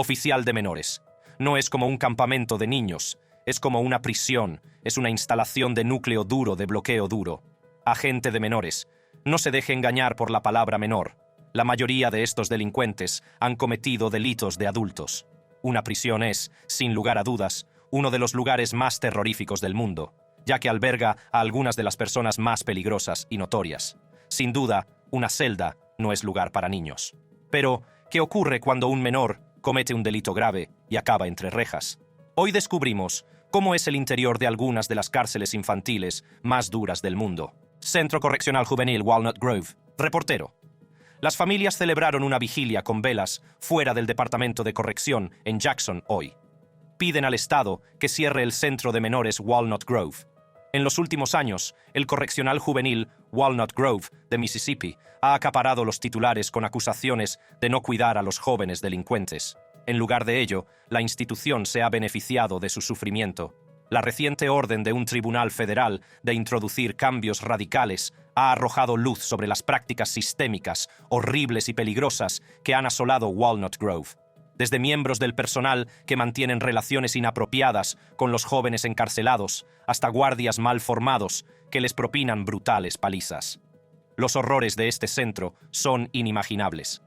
Oficial de menores. No es como un campamento de niños, es como una prisión, es una instalación de núcleo duro, de bloqueo duro. Agente de menores. No se deje engañar por la palabra menor. La mayoría de estos delincuentes han cometido delitos de adultos. Una prisión es, sin lugar a dudas, uno de los lugares más terroríficos del mundo, ya que alberga a algunas de las personas más peligrosas y notorias. Sin duda, una celda no es lugar para niños. Pero, ¿qué ocurre cuando un menor comete un delito grave y acaba entre rejas? Hoy descubrimos cómo es el interior de algunas de las cárceles infantiles más duras del mundo. Centro Correccional Juvenil Walnut Grove. Reportero. Las familias celebraron una vigilia con velas fuera del Departamento de Corrección en Jackson hoy. Piden al Estado que cierre el centro de menores Walnut Grove. En los últimos años, el correccional juvenil Walnut Grove de Mississippi ha acaparado los titulares con acusaciones de no cuidar a los jóvenes delincuentes. En lugar de ello, la institución se ha beneficiado de su sufrimiento. La reciente orden de un tribunal federal de introducir cambios radicales ha arrojado luz sobre las prácticas sistémicas, horribles y peligrosas que han asolado Walnut Grove. Desde miembros del personal que mantienen relaciones inapropiadas con los jóvenes encarcelados, hasta guardias mal formados que les propinan brutales palizas. Los horrores de este centro son inimaginables.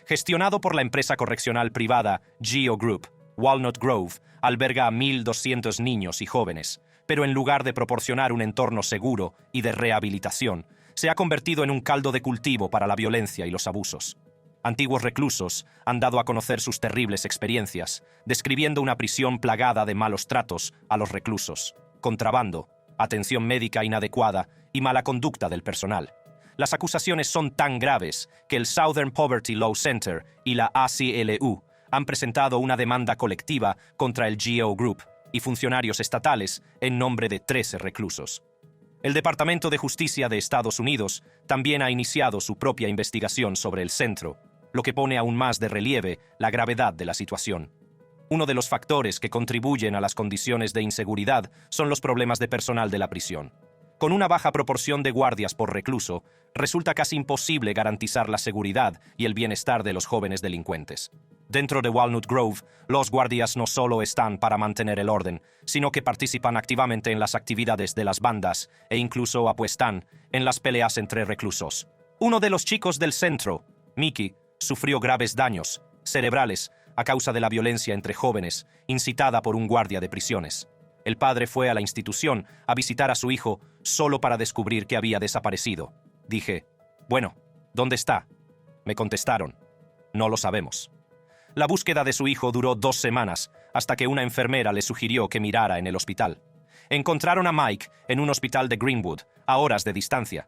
Gestionado por la empresa correccional privada GEO Group, Walnut Grove alberga a 1.200 niños y jóvenes, pero en lugar de proporcionar un entorno seguro y de rehabilitación, se ha convertido en un caldo de cultivo para la violencia y los abusos. Antiguos reclusos han dado a conocer sus terribles experiencias, describiendo una prisión plagada de malos tratos a los reclusos, contrabando, atención médica inadecuada y mala conducta del personal. Las acusaciones son tan graves que el Southern Poverty Law Center y la ACLU han presentado una demanda colectiva contra el GEO Group y funcionarios estatales en nombre de 13 reclusos. El Departamento de Justicia de Estados Unidos también ha iniciado su propia investigación sobre el centro, lo que pone aún más de relieve la gravedad de la situación. Uno de los factores que contribuyen a las condiciones de inseguridad son los problemas de personal de la prisión. Con una baja proporción de guardias por recluso, resulta casi imposible garantizar la seguridad y el bienestar de los jóvenes delincuentes. Dentro de Walnut Grove, los guardias no solo están para mantener el orden, sino que participan activamente en las actividades de las bandas e incluso apuestan en las peleas entre reclusos. Uno de los chicos del centro, Mickey, sufrió graves daños cerebrales a causa de la violencia entre jóvenes, incitada por un guardia de prisiones. El padre fue a la institución a visitar a su hijo solo para descubrir que había desaparecido. Dije, bueno, ¿dónde está? Me contestaron, no lo sabemos. La búsqueda de su hijo duró 2 semanas, hasta que una enfermera le sugirió que mirara en el hospital. Encontraron a Mike en un hospital de Greenwood, a horas de distancia.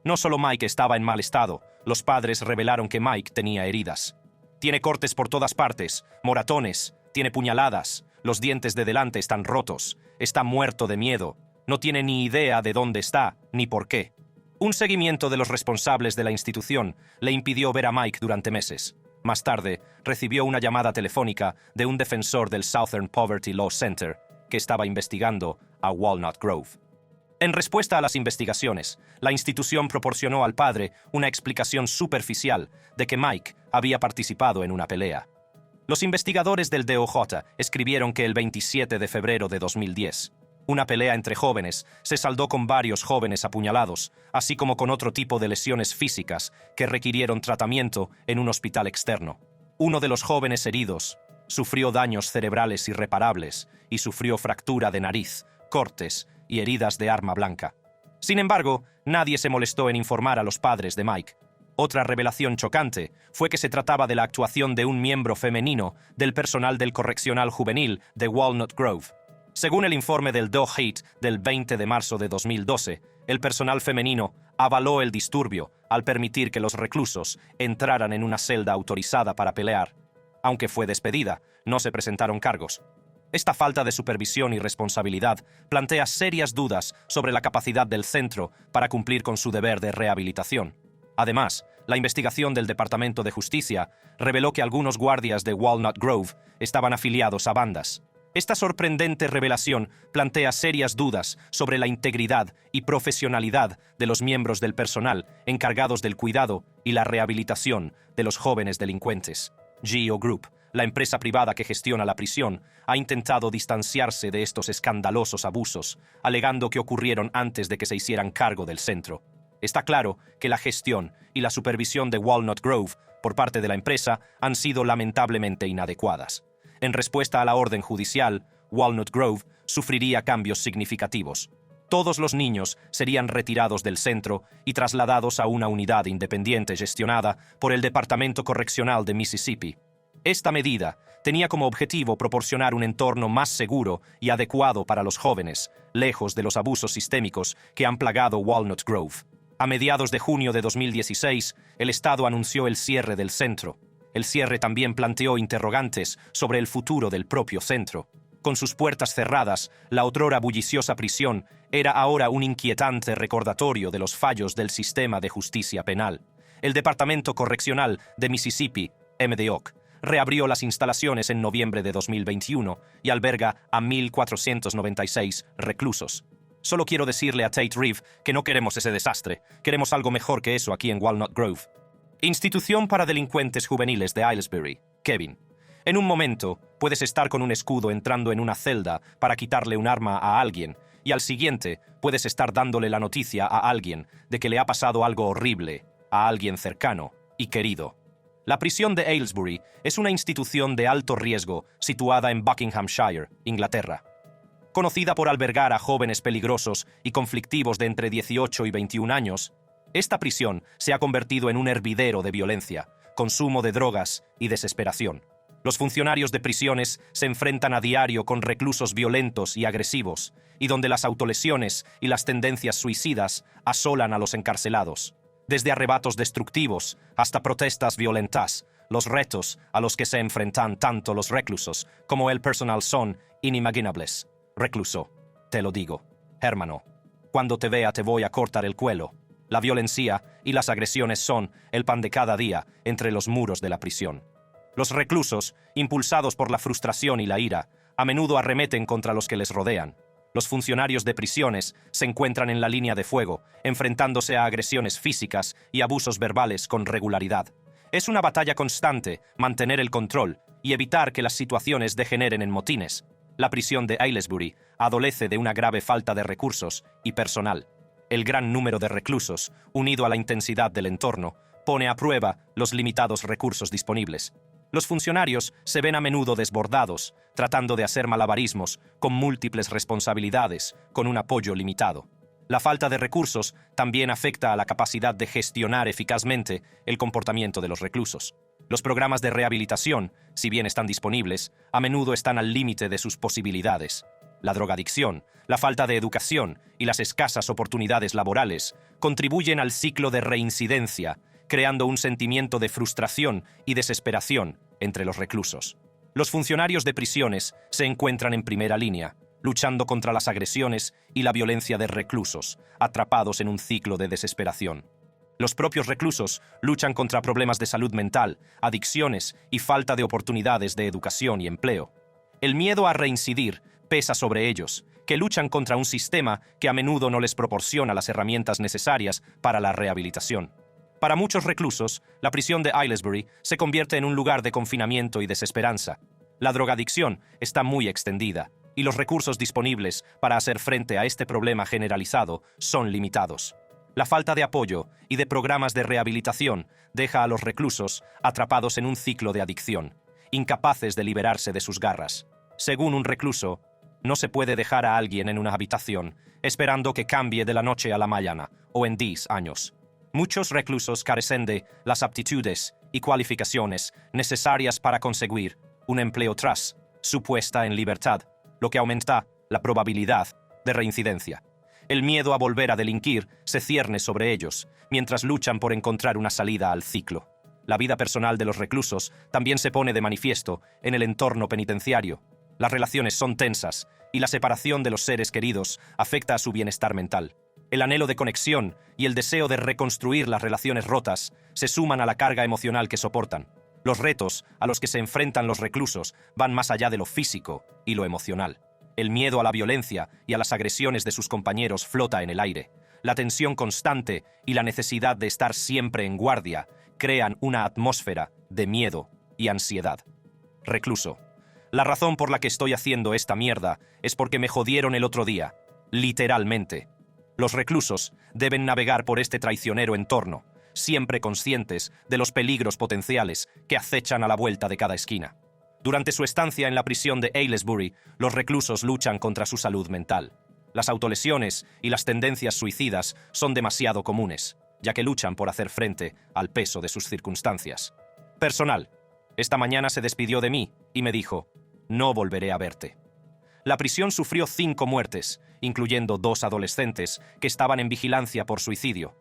No solo Mike estaba en mal estado, los padres revelaron que Mike tenía heridas. Tiene cortes por todas partes, moratones, tiene puñaladas, los dientes de delante están rotos, está muerto de miedo, no tiene ni idea de dónde está, ni por qué. Un seguimiento de los responsables de la institución le impidió ver a Mike durante meses. Más tarde, recibió una llamada telefónica de un defensor del Southern Poverty Law Center que estaba investigando a Walnut Grove. En respuesta a las investigaciones, la institución proporcionó al padre una explicación superficial de que Mike había participado en una pelea. Los investigadores del DOJ escribieron que el 27 de febrero de 2010, una pelea entre jóvenes se saldó con varios jóvenes apuñalados, así como con otro tipo de lesiones físicas que requirieron tratamiento en un hospital externo. Uno de los jóvenes heridos sufrió daños cerebrales irreparables y sufrió fractura de nariz, cortes y heridas de arma blanca. Sin embargo, nadie se molestó en informar a los padres de Mike. Otra revelación chocante fue que se trataba de la actuación de un miembro femenino del personal del correccional juvenil de Walnut Grove. Según el informe del DOJ del 20 de marzo de 2012, el personal femenino avaló el disturbio al permitir que los reclusos entraran en una celda autorizada para pelear. Aunque fue despedida, no se presentaron cargos. Esta falta de supervisión y responsabilidad plantea serias dudas sobre la capacidad del centro para cumplir con su deber de rehabilitación. Además, la investigación del Departamento de Justicia reveló que algunos guardias de Walnut Grove estaban afiliados a bandas. Esta sorprendente revelación plantea serias dudas sobre la integridad y profesionalidad de los miembros del personal encargados del cuidado y la rehabilitación de los jóvenes delincuentes. GEO Group la empresa privada que gestiona la prisión, ha intentado distanciarse de estos escandalosos abusos, alegando que ocurrieron antes de que se hicieran cargo del centro. Está claro que la gestión y la supervisión de Walnut Grove por parte de la empresa han sido lamentablemente inadecuadas. En respuesta a la orden judicial, Walnut Grove sufriría cambios significativos. Todos los niños serían retirados del centro y trasladados a una unidad independiente gestionada por el Departamento Correccional de Mississippi. Esta medida tenía como objetivo proporcionar un entorno más seguro y adecuado para los jóvenes, lejos de los abusos sistémicos que han plagado Walnut Grove. A mediados de junio de 2016, el Estado anunció el cierre del centro. El cierre también planteó interrogantes sobre el futuro del propio centro. Con sus puertas cerradas, la otrora bulliciosa prisión era ahora un inquietante recordatorio de los fallos del sistema de justicia penal. El Departamento Correccional de Mississippi, MDOC, reabrió las instalaciones en noviembre de 2021 y alberga a 1.496 reclusos. Solo quiero decirle a Tate Reeves que no queremos ese desastre, queremos algo mejor que eso aquí en Walnut Grove. Institución para Delincuentes Juveniles de Aylesbury, Kevin. En un momento, puedes estar con un escudo entrando en una celda para quitarle un arma a alguien, y al siguiente, puedes estar dándole la noticia a alguien de que le ha pasado algo horrible, a alguien cercano y querido. La prisión de Aylesbury es una institución de alto riesgo situada en Buckinghamshire, Inglaterra. Conocida por albergar a jóvenes peligrosos y conflictivos de entre 18 y 21 años, esta prisión se ha convertido en un hervidero de violencia, consumo de drogas y desesperación. Los funcionarios de prisiones se enfrentan a diario con reclusos violentos y agresivos, y donde las autolesiones y las tendencias suicidas asolan a los encarcelados. Desde arrebatos destructivos hasta protestas violentas, los retos a los que se enfrentan tanto los reclusos como el personal son inimaginables. Recluso, te lo digo, hermano, cuando te vea te voy a cortar el cuello. La violencia y las agresiones son el pan de cada día entre los muros de la prisión. Los reclusos, impulsados por la frustración y la ira, a menudo arremeten contra los que les rodean. Los funcionarios de prisiones se encuentran en la línea de fuego, enfrentándose a agresiones físicas y abusos verbales con regularidad. Es una batalla constante mantener el control y evitar que las situaciones degeneren en motines. La prisión de Aylesbury adolece de una grave falta de recursos y personal. El gran número de reclusos, unido a la intensidad del entorno, pone a prueba los limitados recursos disponibles. Los funcionarios se ven a menudo desbordados, tratando de hacer malabarismos con múltiples responsabilidades, con un apoyo limitado. La falta de recursos también afecta a la capacidad de gestionar eficazmente el comportamiento de los reclusos. Los programas de rehabilitación, si bien están disponibles, a menudo están al límite de sus posibilidades. La drogadicción, la falta de educación y las escasas oportunidades laborales contribuyen al ciclo de reincidencia, creando un sentimiento de frustración y desesperación entre los reclusos. Los funcionarios de prisiones se encuentran en primera línea, luchando contra las agresiones y la violencia de reclusos, atrapados en un ciclo de desesperación. Los propios reclusos luchan contra problemas de salud mental, adicciones y falta de oportunidades de educación y empleo. El miedo a reincidir pesa sobre ellos, que luchan contra un sistema que a menudo no les proporciona las herramientas necesarias para la rehabilitación. Para muchos reclusos, la prisión de Aylesbury se convierte en un lugar de confinamiento y desesperanza. La drogadicción está muy extendida, y los recursos disponibles para hacer frente a este problema generalizado son limitados. La falta de apoyo y de programas de rehabilitación deja a los reclusos atrapados en un ciclo de adicción, incapaces de liberarse de sus garras. Según un recluso, no se puede dejar a alguien en una habitación esperando que cambie de la noche a la mañana o en 10 años. Muchos reclusos carecen de las aptitudes y cualificaciones necesarias para conseguir un empleo tras su puesta en libertad, lo que aumenta la probabilidad de reincidencia. El miedo a volver a delinquir se cierne sobre ellos, mientras luchan por encontrar una salida al ciclo. La vida personal de los reclusos también se pone de manifiesto en el entorno penitenciario. Las relaciones son tensas y la separación de los seres queridos afecta a su bienestar mental. El anhelo de conexión y el deseo de reconstruir las relaciones rotas se suman a la carga emocional que soportan. Los retos a los que se enfrentan los reclusos van más allá de lo físico y lo emocional. El miedo a la violencia y a las agresiones de sus compañeros flota en el aire. La tensión constante y la necesidad de estar siempre en guardia crean una atmósfera de miedo y ansiedad. Recluso. La razón por la que estoy haciendo esta mierda es porque me jodieron el otro día. Literalmente. Los reclusos deben navegar por este traicionero entorno, siempre conscientes de los peligros potenciales que acechan a la vuelta de cada esquina. Durante su estancia en la prisión de Aylesbury, los reclusos luchan contra su salud mental. Las autolesiones y las tendencias suicidas son demasiado comunes, ya que luchan por hacer frente al peso de sus circunstancias. Personal. Esta mañana se despidió de mí y me dijo: no volveré a verte. La prisión sufrió 5 muertes, incluyendo 2 adolescentes que estaban en vigilancia por suicidio.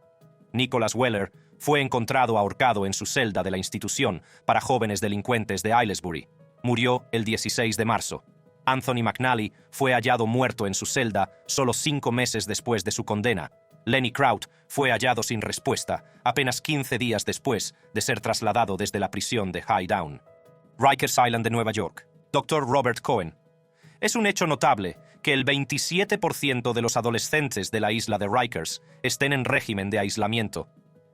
Nicholas Weller fue encontrado ahorcado en su celda de la institución para jóvenes delincuentes de Aylesbury. Murió el 16 de marzo. Anthony McNally fue hallado muerto en su celda solo 5 meses después de su condena. Lenny Kraut fue hallado sin respuesta apenas 15 días después de ser trasladado desde la prisión de Highdown. Rikers Island de Nueva York. Dr. Robert Cohen. Es un hecho notable que el 27% de los adolescentes de la isla de Rikers estén en régimen de aislamiento.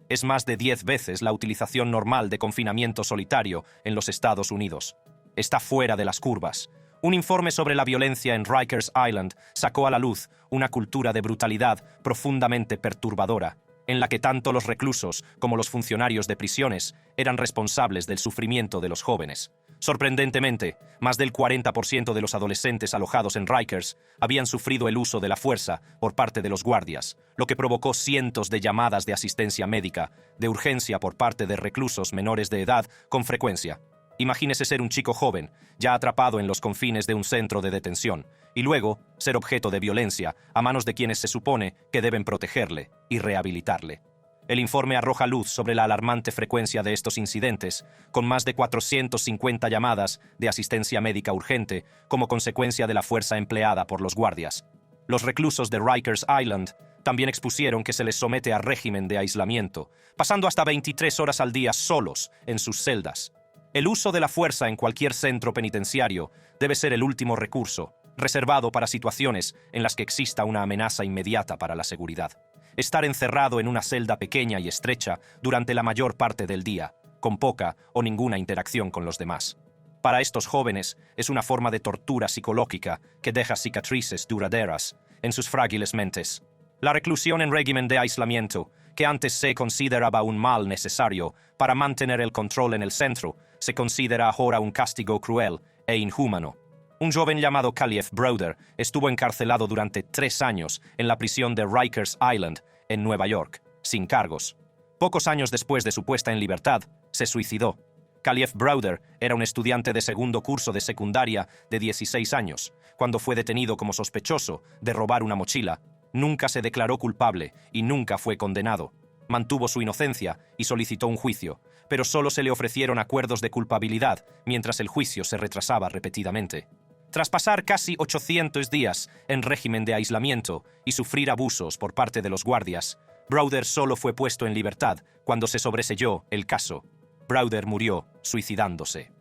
Es más de 10 veces la utilización normal de confinamiento solitario en los Estados Unidos. Está fuera de las curvas. Un informe sobre la violencia en Rikers Island sacó a la luz una cultura de brutalidad profundamente perturbadora, en la que tanto los reclusos como los funcionarios de prisiones eran responsables del sufrimiento de los jóvenes. Sorprendentemente, más del 40% de los adolescentes alojados en Rikers habían sufrido el uso de la fuerza por parte de los guardias, lo que provocó cientos de llamadas de asistencia médica, de urgencia por parte de reclusos menores de edad con frecuencia. Imagínese ser un chico joven, ya atrapado en los confines de un centro de detención, y luego ser objeto de violencia a manos de quienes se supone que deben protegerle y rehabilitarle. El informe arroja luz sobre la alarmante frecuencia de estos incidentes, con más de 450 llamadas de asistencia médica urgente como consecuencia de la fuerza empleada por los guardias. Los reclusos de Rikers Island también expusieron que se les somete a régimen de aislamiento, pasando hasta 23 horas al día solos en sus celdas. El uso de la fuerza en cualquier centro penitenciario debe ser el último recurso, reservado para situaciones en las que exista una amenaza inmediata para la seguridad. Estar encerrado en una celda pequeña y estrecha durante la mayor parte del día, con poca o ninguna interacción con los demás. Para estos jóvenes es una forma de tortura psicológica que deja cicatrices duraderas en sus frágiles mentes. La reclusión en régimen de aislamiento, que antes se consideraba un mal necesario para mantener el control en el centro, se considera ahora un castigo cruel e inhumano. Un joven llamado Kalief Browder estuvo encarcelado durante 3 años en la prisión de Rikers Island, en Nueva York, sin cargos. Pocos años después de su puesta en libertad, se suicidó. Kalief Browder era un estudiante de segundo curso de secundaria de 16 años. Cuando fue detenido como sospechoso de robar una mochila, nunca se declaró culpable y nunca fue condenado. Mantuvo su inocencia y solicitó un juicio, pero solo se le ofrecieron acuerdos de culpabilidad mientras el juicio se retrasaba repetidamente. Tras pasar casi 800 días en régimen de aislamiento y sufrir abusos por parte de los guardias, Browder solo fue puesto en libertad cuando se sobreseyó el caso. Browder murió suicidándose.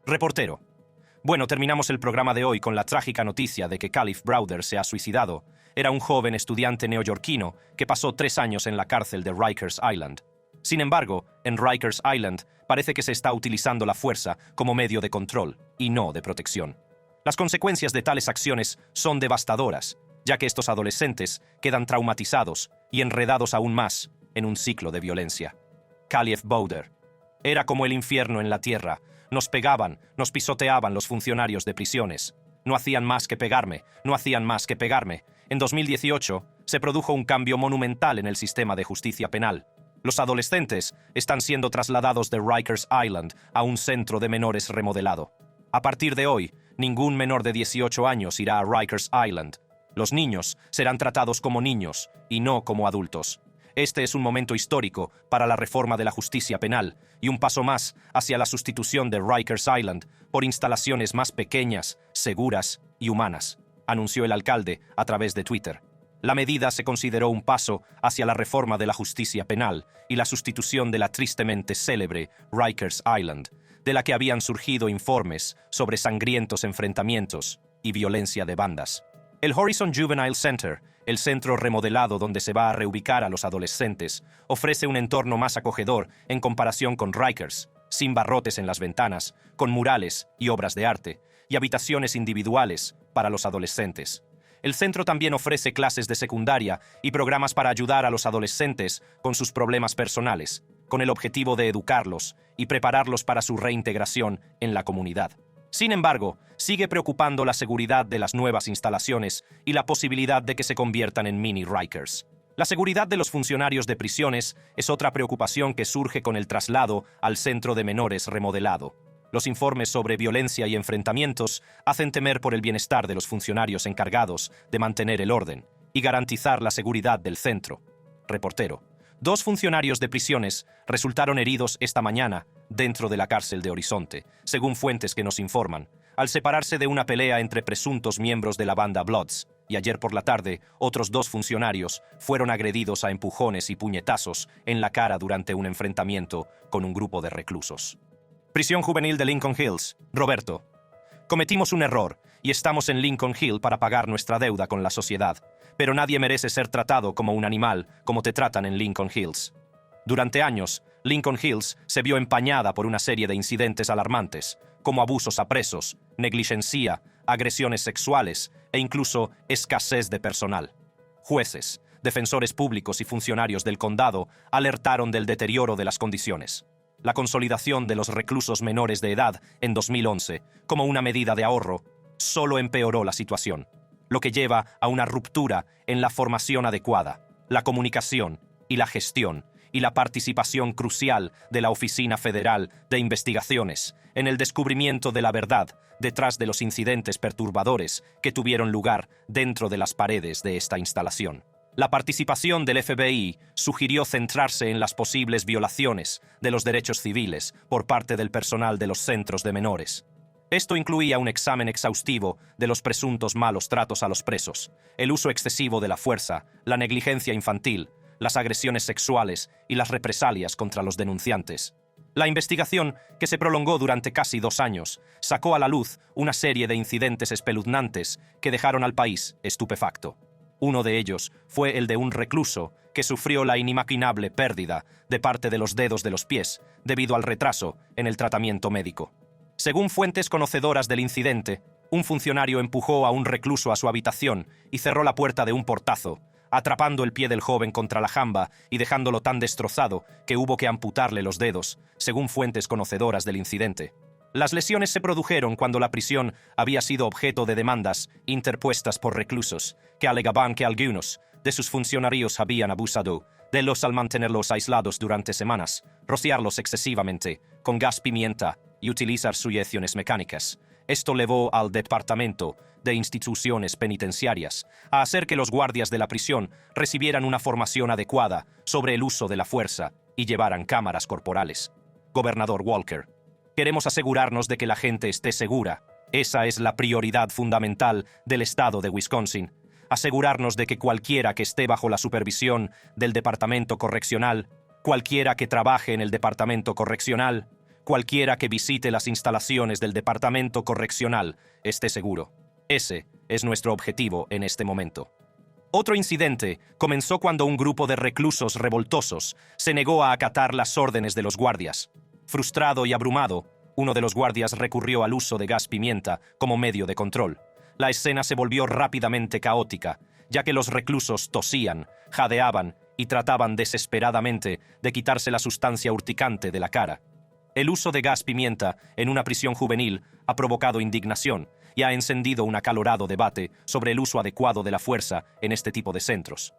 Reportero. Bueno, terminamos el programa de hoy con la trágica noticia de que Kalief Browder se ha suicidado. Era un joven estudiante neoyorquino que pasó 3 años en la cárcel de Rikers Island. Sin embargo, en Rikers Island parece que se está utilizando la fuerza como medio de control y no de protección. Las consecuencias de tales acciones son devastadoras, ya que estos adolescentes quedan traumatizados y enredados aún más en un ciclo de violencia. Kalief Browder. Era como el infierno en la tierra. Nos pegaban, nos pisoteaban los funcionarios de prisiones. No hacían más que pegarme, no hacían más que pegarme. En 2018 se produjo un cambio monumental en el sistema de justicia penal. Los adolescentes están siendo trasladados de Rikers Island a un centro de menores remodelado. A partir de hoy, ningún menor de 18 años irá a Rikers Island. Los niños serán tratados como niños y no como adultos. Este es un momento histórico para la reforma de la justicia penal y un paso más hacia la sustitución de Rikers Island por instalaciones más pequeñas, seguras y humanas, anunció el alcalde a través de Twitter. La medida se consideró un paso hacia la reforma de la justicia penal y la sustitución de la tristemente célebre Rikers Island, de la que habían surgido informes sobre sangrientos enfrentamientos y violencia de bandas. El Horizon Juvenile Center, el centro remodelado donde se va a reubicar a los adolescentes, ofrece un entorno más acogedor en comparación con Rikers, sin barrotes en las ventanas, con murales y obras de arte, y habitaciones individuales para los adolescentes. El centro también ofrece clases de secundaria y programas para ayudar a los adolescentes con sus problemas personales, con el objetivo de educarlos y prepararlos para su reintegración en la comunidad. Sin embargo, sigue preocupando la seguridad de las nuevas instalaciones y la posibilidad de que se conviertan en mini Rikers. La seguridad de los funcionarios de prisiones es otra preocupación que surge con el traslado al centro de menores remodelado. Los informes sobre violencia y enfrentamientos hacen temer por el bienestar de los funcionarios encargados de mantener el orden y garantizar la seguridad del centro. Reportero. 2 funcionarios de prisiones resultaron heridos esta mañana dentro de la cárcel de Horizonte, según fuentes que nos informan, al separarse de una pelea entre presuntos miembros de la banda Bloods, y ayer por la tarde otros 2 funcionarios fueron agredidos a empujones y puñetazos en la cara durante un enfrentamiento con un grupo de reclusos. Prisión juvenil de Lincoln Hills. Roberto. Cometimos un error y estamos en Lincoln Hill para pagar nuestra deuda con la sociedad, pero nadie merece ser tratado como un animal como te tratan en Lincoln Hills. Durante años, Lincoln Hills se vio empañada por una serie de incidentes alarmantes, como abusos a presos, negligencia, agresiones sexuales e incluso escasez de personal. Jueces, defensores públicos y funcionarios del condado alertaron del deterioro de las condiciones. La consolidación de los reclusos menores de edad en 2011, como una medida de ahorro, solo empeoró la situación, lo que lleva a una ruptura en la formación adecuada, la comunicación y la gestión, y la participación crucial de la Oficina Federal de Investigaciones en el descubrimiento de la verdad detrás de los incidentes perturbadores que tuvieron lugar dentro de las paredes de esta instalación. La participación del FBI sugirió centrarse en las posibles violaciones de los derechos civiles por parte del personal de los centros de menores. Esto incluía un examen exhaustivo de los presuntos malos tratos a los presos, el uso excesivo de la fuerza, la negligencia infantil, las agresiones sexuales y las represalias contra los denunciantes. La investigación, que se prolongó durante casi 2 años, sacó a la luz una serie de incidentes espeluznantes que dejaron al país estupefacto. Uno de ellos fue el de un recluso que sufrió la inimaginable pérdida de parte de los dedos de los pies debido al retraso en el tratamiento médico. Según fuentes conocedoras del incidente, un funcionario empujó a un recluso a su habitación y cerró la puerta de un portazo, atrapando el pie del joven contra la jamba y dejándolo tan destrozado que hubo que amputarle los dedos, según fuentes conocedoras del incidente. Las lesiones se produjeron cuando la prisión había sido objeto de demandas interpuestas por reclusos, que alegaban que algunos de sus funcionarios habían abusado de los al mantenerlos aislados durante semanas, rociarlos excesivamente con gas pimienta y utilizar sujeciones mecánicas. Esto llevó al Departamento de Instituciones Penitenciarias a hacer que los guardias de la prisión recibieran una formación adecuada sobre el uso de la fuerza y llevaran cámaras corporales. Gobernador Walker. Queremos asegurarnos de que la gente esté segura. Esa es la prioridad fundamental del estado de Wisconsin. Asegurarnos de que cualquiera que esté bajo la supervisión del Departamento Correccional, cualquiera que trabaje en el Departamento Correccional, cualquiera que visite las instalaciones del Departamento Correccional, esté seguro. Ese es nuestro objetivo en este momento. Otro incidente comenzó cuando un grupo de reclusos revoltosos se negó a acatar las órdenes de los guardias. Frustrado y abrumado, uno de los guardias recurrió al uso de gas pimienta como medio de control. La escena se volvió rápidamente caótica, ya que los reclusos tosían, jadeaban y trataban desesperadamente de quitarse la sustancia urticante de la cara. El uso de gas pimienta en una prisión juvenil ha provocado indignación y ha encendido un acalorado debate sobre el uso adecuado de la fuerza en este tipo de centros.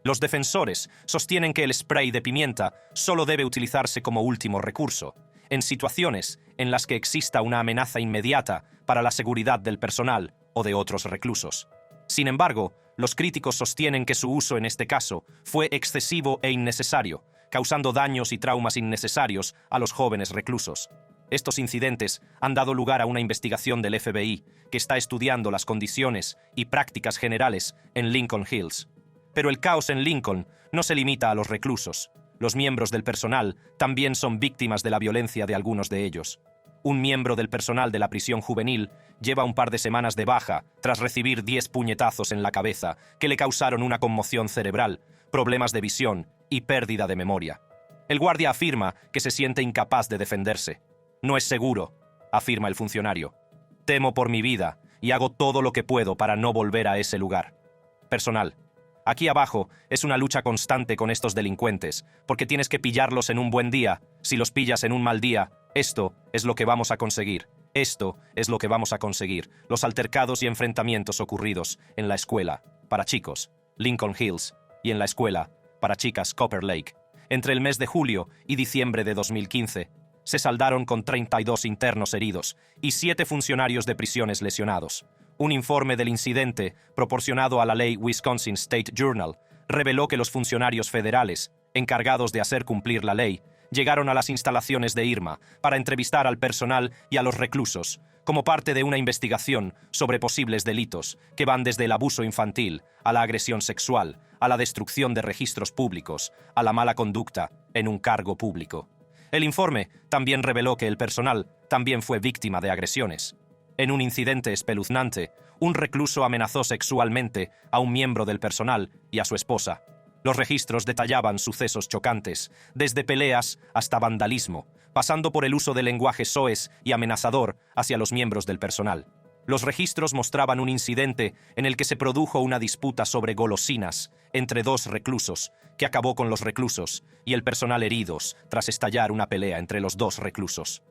Los defensores sostienen que el spray de pimienta solo debe utilizarse como último recurso, en situaciones en las que exista una amenaza inmediata para la seguridad del personal o de otros reclusos. Sin embargo, los críticos sostienen que su uso en este caso fue excesivo e innecesario, causando daños y traumas innecesarios a los jóvenes reclusos. Estos incidentes han dado lugar a una investigación del FBI que está estudiando las condiciones y prácticas generales en Lincoln Hills. Pero el caos en Lincoln no se limita a los reclusos. Los miembros del personal también son víctimas de la violencia de algunos de ellos. Un miembro del personal de la prisión juvenil lleva un par de semanas de baja tras recibir 10 puñetazos en la cabeza que le causaron una conmoción cerebral, problemas de visión y pérdida de memoria. El guardia afirma que se siente incapaz de defenderse. No es seguro, afirma el funcionario. Temo por mi vida y hago todo lo que puedo para no volver a ese lugar. Personal. Aquí abajo es una lucha constante con estos delincuentes, porque tienes que pillarlos en un buen día. Si los pillas en un mal día, esto es lo que vamos a conseguir. Esto es lo que vamos a conseguir. Los altercados y enfrentamientos ocurridos en la escuela para chicos, Lincoln Hills, y en la escuela para chicas, Copper Lake, entre el mes de julio y diciembre de 2015, se saldaron con 32 internos heridos y 7 funcionarios de prisiones lesionados. Un informe del incidente, proporcionado a la ley Wisconsin State Journal, reveló que los funcionarios federales, encargados de hacer cumplir la ley, llegaron a las instalaciones de Irma para entrevistar al personal y a los reclusos, como parte de una investigación sobre posibles delitos que van desde el abuso infantil, a la agresión sexual, a la destrucción de registros públicos, a la mala conducta en un cargo público. El informe también reveló que el personal también fue víctima de agresiones. En un incidente espeluznante, un recluso amenazó sexualmente a un miembro del personal y a su esposa. Los registros detallaban sucesos chocantes, desde peleas hasta vandalismo, pasando por el uso de lenguaje soez y amenazador hacia los miembros del personal. Los registros mostraban un incidente en el que se produjo una disputa sobre golosinas entre 2 reclusos, que acabó con los reclusos y el personal heridos tras estallar una pelea entre los 2 reclusos.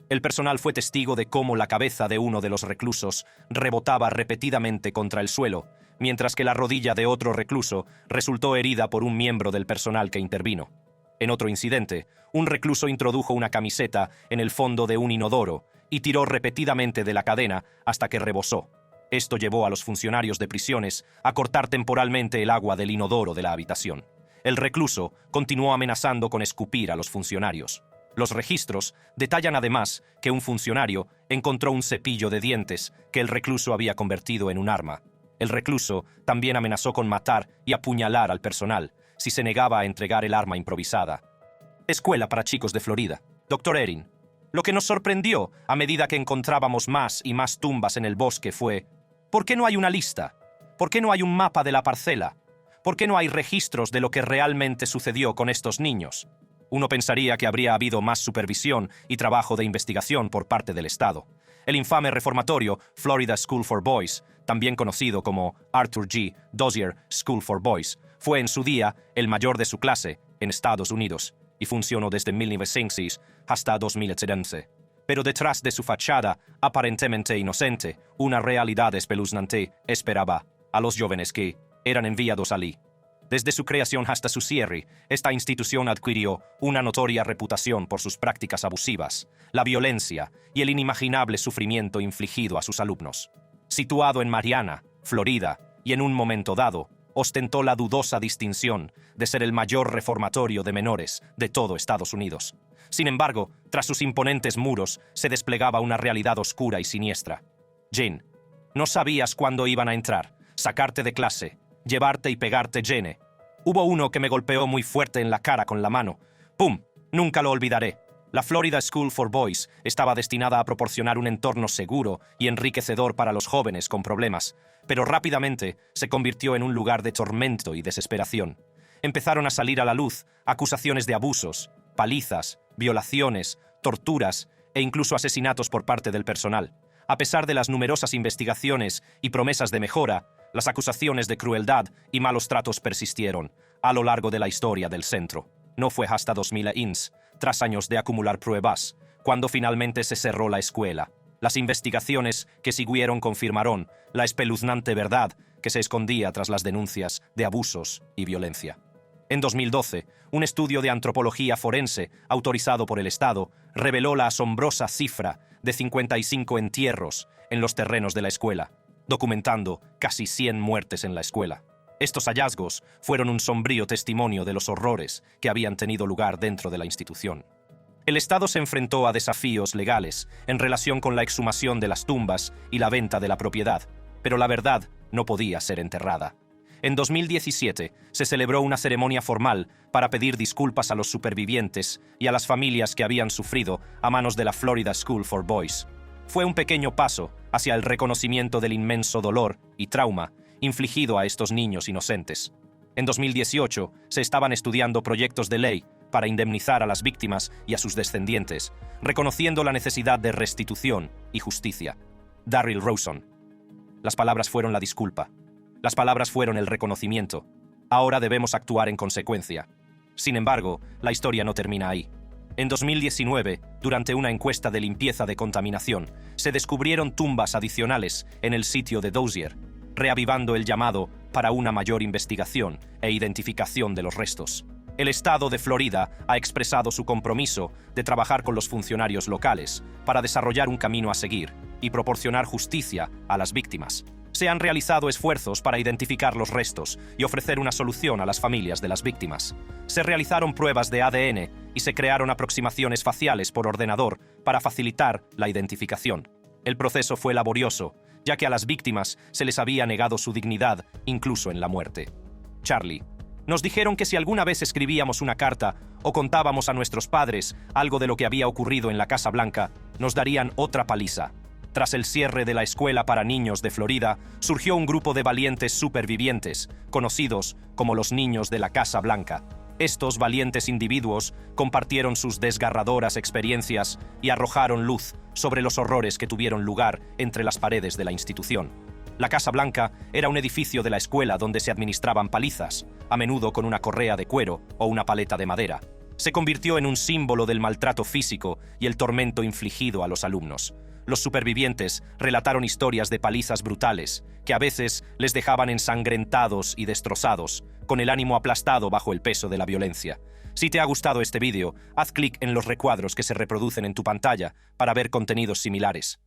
El personal fue testigo de cómo la cabeza de uno de los reclusos rebotaba repetidamente contra el suelo, mientras que la rodilla de otro recluso resultó herida por un miembro del personal que intervino. En otro incidente, un recluso introdujo una camiseta en el fondo de un inodoro y tiró repetidamente de la cadena hasta que rebosó. Esto llevó a los funcionarios de prisiones a cortar temporalmente el agua del inodoro de la habitación. El recluso continuó amenazando con escupir a los funcionarios. Los registros detallan además que un funcionario encontró un cepillo de dientes que el recluso había convertido en un arma. El recluso también amenazó con matar y apuñalar al personal si se negaba a entregar el arma improvisada. Escuela para chicos de Florida. Dr. Erin. Lo que nos sorprendió a medida que encontrábamos más y más tumbas en el bosque fue: ¿por qué no hay una lista? ¿Por qué no hay un mapa de la parcela? ¿Por qué no hay registros de lo que realmente sucedió con estos niños? Uno pensaría que habría habido más supervisión y trabajo de investigación por parte del Estado. El infame reformatorio Florida School for Boys, también conocido como Arthur G. Dozier School for Boys, fue en su día el mayor de su clase en Estados Unidos y funcionó desde 1900 hasta 2011. Pero detrás de su fachada aparentemente inocente, una realidad espeluznante esperaba a los jóvenes que eran enviados allí. Desde su creación hasta su cierre, esta institución adquirió una notoria reputación por sus prácticas abusivas, la violencia y el inimaginable sufrimiento infligido a sus alumnos. Situado en Marianna, Florida, y en un momento dado, ostentó la dudosa distinción de ser el mayor reformatorio de menores de todo Estados Unidos. Sin embargo, tras sus imponentes muros se desplegaba una realidad oscura y siniestra. Jane, no sabías cuándo iban a entrar, sacarte de clase, llevarte y pegarte Jane. Hubo uno que me golpeó muy fuerte en la cara con la mano. ¡Pum! Nunca lo olvidaré. La Florida School for Boys estaba destinada a proporcionar un entorno seguro y enriquecedor para los jóvenes con problemas, pero rápidamente se convirtió en un lugar de tormento y desesperación. Empezaron a salir a la luz acusaciones de abusos, palizas, violaciones, torturas e incluso asesinatos por parte del personal. A pesar de las numerosas investigaciones y promesas de mejora, las acusaciones de crueldad y malos tratos persistieron a lo largo de la historia del centro. No fue hasta 2001, tras años de acumular pruebas, cuando finalmente se cerró la escuela. Las investigaciones que siguieron confirmaron la espeluznante verdad que se escondía tras las denuncias de abusos y violencia. En 2012, un estudio de antropología forense autorizado por el Estado reveló la asombrosa cifra de 55 entierros en los terrenos de la escuela, documentando casi 100 muertes en la escuela. Estos hallazgos fueron un sombrío testimonio de los horrores que habían tenido lugar dentro de la institución. El Estado se enfrentó a desafíos legales en relación con la exhumación de las tumbas y la venta de la propiedad, pero la verdad no podía ser enterrada. En 2017 se celebró una ceremonia formal para pedir disculpas a los supervivientes y a las familias que habían sufrido a manos de la Florida School for Boys. Fue un pequeño paso hacia el reconocimiento del inmenso dolor y trauma infligido a estos niños inocentes. En 2018 se estaban estudiando proyectos de ley para indemnizar a las víctimas y a sus descendientes, reconociendo la necesidad de restitución y justicia. Daryl Rawson. Las palabras fueron la disculpa. Las palabras fueron el reconocimiento. Ahora debemos actuar en consecuencia. Sin embargo, la historia no termina ahí. En 2019, durante una encuesta de limpieza de contaminación, se descubrieron tumbas adicionales en el sitio de Dozier, reavivando el llamado para una mayor investigación e identificación de los restos. El estado de Florida ha expresado su compromiso de trabajar con los funcionarios locales para desarrollar un camino a seguir y proporcionar justicia a las víctimas. Se han realizado esfuerzos para identificar los restos y ofrecer una solución a las familias de las víctimas. Se realizaron pruebas de ADN y se crearon aproximaciones faciales por ordenador para facilitar la identificación. El proceso fue laborioso, ya que a las víctimas se les había negado su dignidad, incluso en la muerte. Charlie. Nos dijeron que si alguna vez escribíamos una carta o contábamos a nuestros padres algo de lo que había ocurrido en la Casa Blanca, nos darían otra paliza. Tras el cierre de la escuela para niños de Florida, surgió un grupo de valientes supervivientes, conocidos como los niños de la Casa Blanca. Estos valientes individuos compartieron sus desgarradoras experiencias y arrojaron luz sobre los horrores que tuvieron lugar entre las paredes de la institución. La Casa Blanca era un edificio de la escuela donde se administraban palizas, a menudo con una correa de cuero o una paleta de madera. Se convirtió en un símbolo del maltrato físico y el tormento infligido a los alumnos. Los supervivientes relataron historias de palizas brutales, que a veces les dejaban ensangrentados y destrozados, con el ánimo aplastado bajo el peso de la violencia. Si te ha gustado este vídeo, haz clic en los recuadros que se reproducen en tu pantalla para ver contenidos similares.